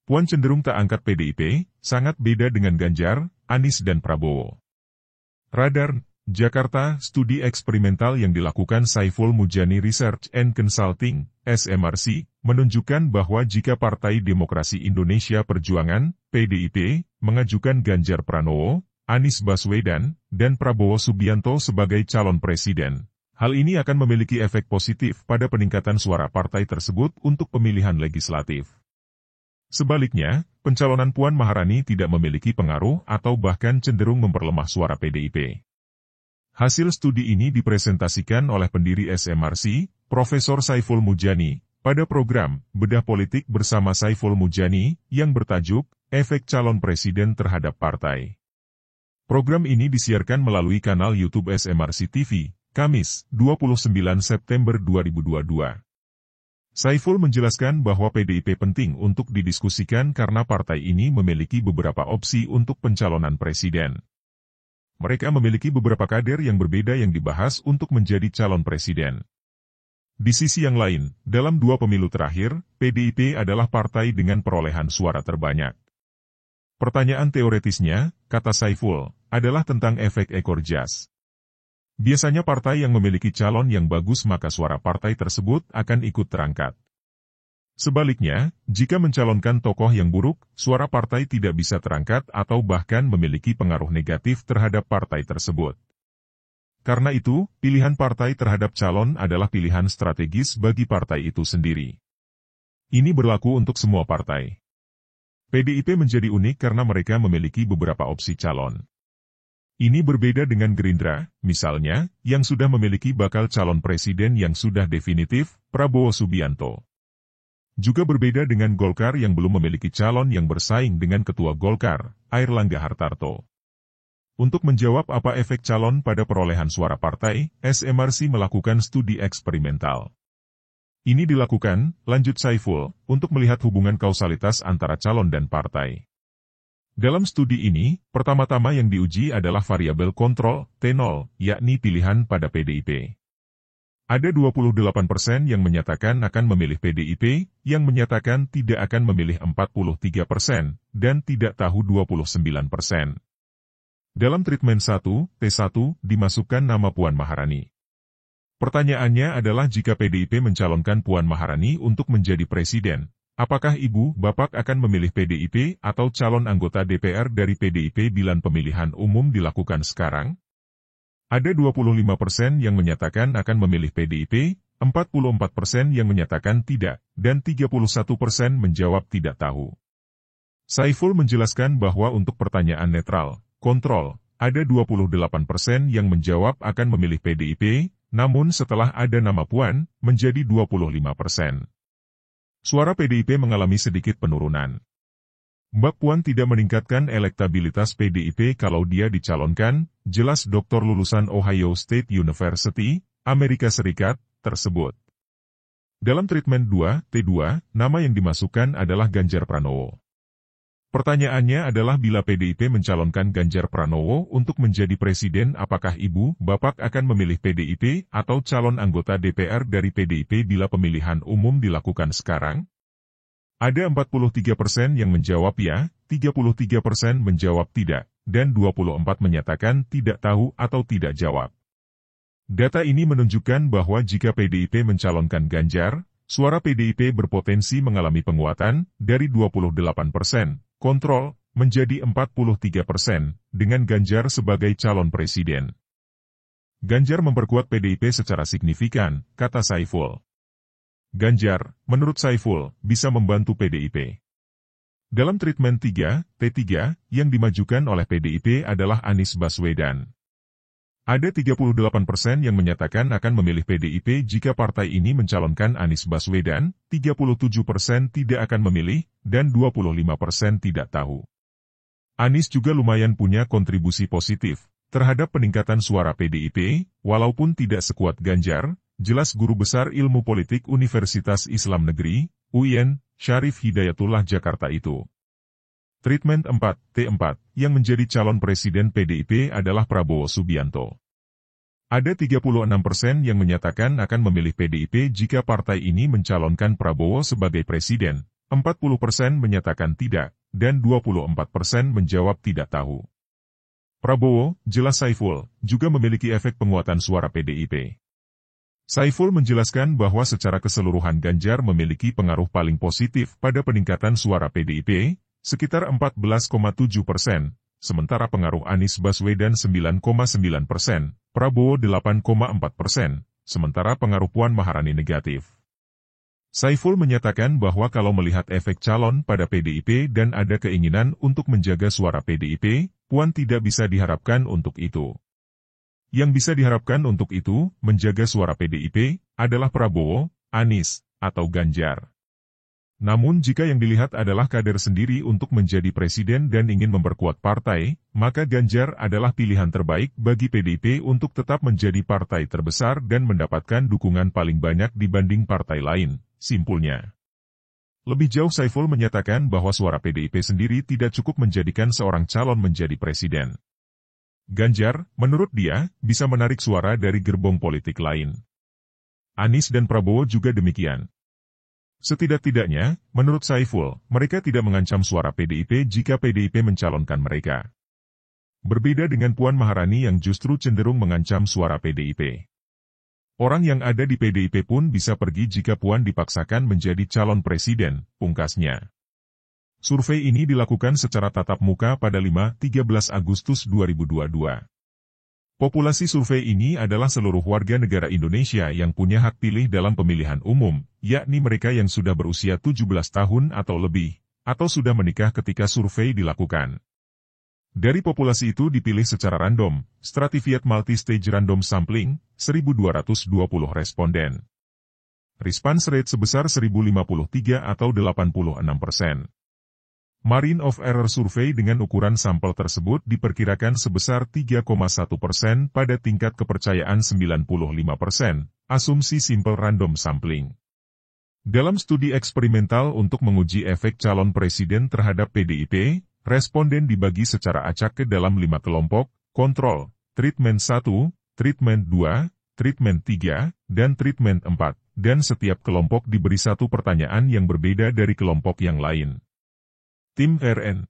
Puan cenderung tak angkat PDIP, sangat beda dengan Ganjar, Anies dan Prabowo. Radar, Jakarta, studi eksperimental yang dilakukan Saiful Mujani Research and Consulting, SMRC, menunjukkan bahwa jika Partai Demokrasi Indonesia Perjuangan, PDIP, mengajukan Ganjar Pranowo, Anies Baswedan, dan Prabowo Subianto sebagai calon presiden, hal ini akan memiliki efek positif pada peningkatan suara partai tersebut untuk pemilihan legislatif. Sebaliknya, pencalonan Puan Maharani tidak memiliki pengaruh atau bahkan cenderung memperlemah suara PDIP. Hasil studi ini dipresentasikan oleh pendiri SMRC, Profesor Saiful Mujani, pada program Bedah Politik bersama Saiful Mujani yang bertajuk Efek Calon Presiden Terhadap Partai. Program ini disiarkan melalui kanal YouTube SMRC TV, Kamis, 29 September 2022. Saiful menjelaskan bahwa PDIP penting untuk didiskusikan karena partai ini memiliki beberapa opsi untuk pencalonan presiden. Mereka memiliki beberapa kader yang berbeda yang dibahas untuk menjadi calon presiden. Di sisi yang lain, dalam 2 pemilu terakhir, PDIP adalah partai dengan perolehan suara terbanyak. Pertanyaan teoretisnya, kata Saiful, adalah tentang efek ekor jas. Biasanya partai yang memiliki calon yang bagus maka suara partai tersebut akan ikut terangkat. Sebaliknya, jika mencalonkan tokoh yang buruk, suara partai tidak bisa terangkat atau bahkan memiliki pengaruh negatif terhadap partai tersebut. Karena itu, pilihan partai terhadap calon adalah pilihan strategis bagi partai itu sendiri. Ini berlaku untuk semua partai. PDIP menjadi unik karena mereka memiliki beberapa opsi calon. Ini berbeda dengan Gerindra, misalnya, yang sudah memiliki bakal calon presiden yang sudah definitif, Prabowo Subianto. Juga berbeda dengan Golkar yang belum memiliki calon yang bersaing dengan Ketua Golkar, Airlangga Hartarto. Untuk menjawab apa efek calon pada perolehan suara partai, SMRC melakukan studi eksperimental. Ini dilakukan, lanjut Saiful, untuk melihat hubungan kausalitas antara calon dan partai. Dalam studi ini, pertama-tama yang diuji adalah variabel kontrol, T0, yakni pilihan pada PDIP. Ada 28% yang menyatakan akan memilih PDIP, yang menyatakan tidak akan memilih 43%, dan tidak tahu 29%. Dalam treatment 1, T1, dimasukkan nama Puan Maharani. Pertanyaannya adalah jika PDIP mencalonkan Puan Maharani untuk menjadi presiden, apakah Ibu, Bapak akan memilih PDIP atau calon anggota DPR dari PDIP bila pemilihan umum dilakukan sekarang? Ada 25% yang menyatakan akan memilih PDIP, 44% yang menyatakan tidak, dan 31% menjawab tidak tahu. Saiful menjelaskan bahwa untuk pertanyaan netral, kontrol, ada 28% yang menjawab akan memilih PDIP, namun setelah ada nama Puan, menjadi 25%. Suara PDIP mengalami sedikit penurunan. Mbak Puan tidak meningkatkan elektabilitas PDIP kalau dia dicalonkan, jelas doktor lulusan Ohio State University, Amerika Serikat, tersebut. Dalam treatment 2, T2, nama yang dimasukkan adalah Ganjar Pranowo. Pertanyaannya adalah bila PDIP mencalonkan Ganjar Pranowo untuk menjadi presiden apakah Ibu, Bapak akan memilih PDIP atau calon anggota DPR dari PDIP bila pemilihan umum dilakukan sekarang? Ada 43% yang menjawab ya, 33% menjawab tidak, dan 24% menyatakan tidak tahu atau tidak jawab. Data ini menunjukkan bahwa jika PDIP mencalonkan Ganjar, suara PDIP berpotensi mengalami penguatan dari 28%. Kontrol, menjadi 43%, dengan Ganjar sebagai calon presiden. Ganjar memperkuat PDIP secara signifikan, kata Saiful. Ganjar, menurut Saiful, bisa membantu PDIP. Dalam treatment 3, T3, yang dimajukan oleh PDIP adalah Anies Baswedan. Ada 38% yang menyatakan akan memilih PDIP jika partai ini mencalonkan Anies Baswedan, 37% tidak akan memilih, dan 25% tidak tahu. Anies juga lumayan punya kontribusi positif terhadap peningkatan suara PDIP, walaupun tidak sekuat Ganjar, jelas Guru Besar Ilmu Politik Universitas Islam Negeri, UIN, Syarif Hidayatullah Jakarta itu. Treatment 4, T4, yang menjadi calon presiden PDIP adalah Prabowo Subianto. Ada 36% yang menyatakan akan memilih PDIP jika partai ini mencalonkan Prabowo sebagai presiden, 40% menyatakan tidak, dan 24% menjawab tidak tahu. Prabowo, jelas Saiful, juga memiliki efek penguatan suara PDIP. Saiful menjelaskan bahwa secara keseluruhan Ganjar memiliki pengaruh paling positif pada peningkatan suara PDIP, sekitar 14,7%, sementara pengaruh Anies Baswedan 9,9%, Prabowo 8,4%, sementara pengaruh Puan Maharani negatif. Saiful menyatakan bahwa kalau melihat efek calon pada PDIP dan ada keinginan untuk menjaga suara PDIP, Puan tidak bisa diharapkan untuk itu. Yang bisa diharapkan untuk itu, menjaga suara PDIP, adalah Prabowo, Anies, atau Ganjar. Namun jika yang dilihat adalah kader sendiri untuk menjadi presiden dan ingin memperkuat partai, maka Ganjar adalah pilihan terbaik bagi PDIP untuk tetap menjadi partai terbesar dan mendapatkan dukungan paling banyak dibanding partai lain, simpulnya. Lebih jauh Saiful menyatakan bahwa suara PDIP sendiri tidak cukup menjadikan seorang calon menjadi presiden. Ganjar, menurut dia, bisa menarik suara dari gerbong politik lain. Anies dan Prabowo juga demikian. Setidak-tidaknya, menurut Saiful, mereka tidak mengancam suara PDIP jika PDIP mencalonkan mereka. Berbeda dengan Puan Maharani yang justru cenderung mengancam suara PDIP. Orang yang ada di PDIP pun bisa pergi jika Puan dipaksakan menjadi calon presiden, pungkasnya. Survei ini dilakukan secara tatap muka pada 5-13 Agustus 2022. Populasi survei ini adalah seluruh warga negara Indonesia yang punya hak pilih dalam pemilihan umum, yakni mereka yang sudah berusia 17 tahun atau lebih, atau sudah menikah ketika survei dilakukan. Dari populasi itu dipilih secara random, stratified multi-stage random sampling, 1.220 responden. Response rate sebesar 1.053 atau 86%. Margin of error survei dengan ukuran sampel tersebut diperkirakan sebesar 3,1% pada tingkat kepercayaan 95%, asumsi simple random sampling. Dalam studi eksperimental untuk menguji efek calon presiden terhadap PDIP, responden dibagi secara acak ke dalam 5 kelompok, kontrol, treatment 1, treatment 2, treatment 3, dan treatment 4, dan setiap kelompok diberi satu pertanyaan yang berbeda dari kelompok yang lain. Tim RN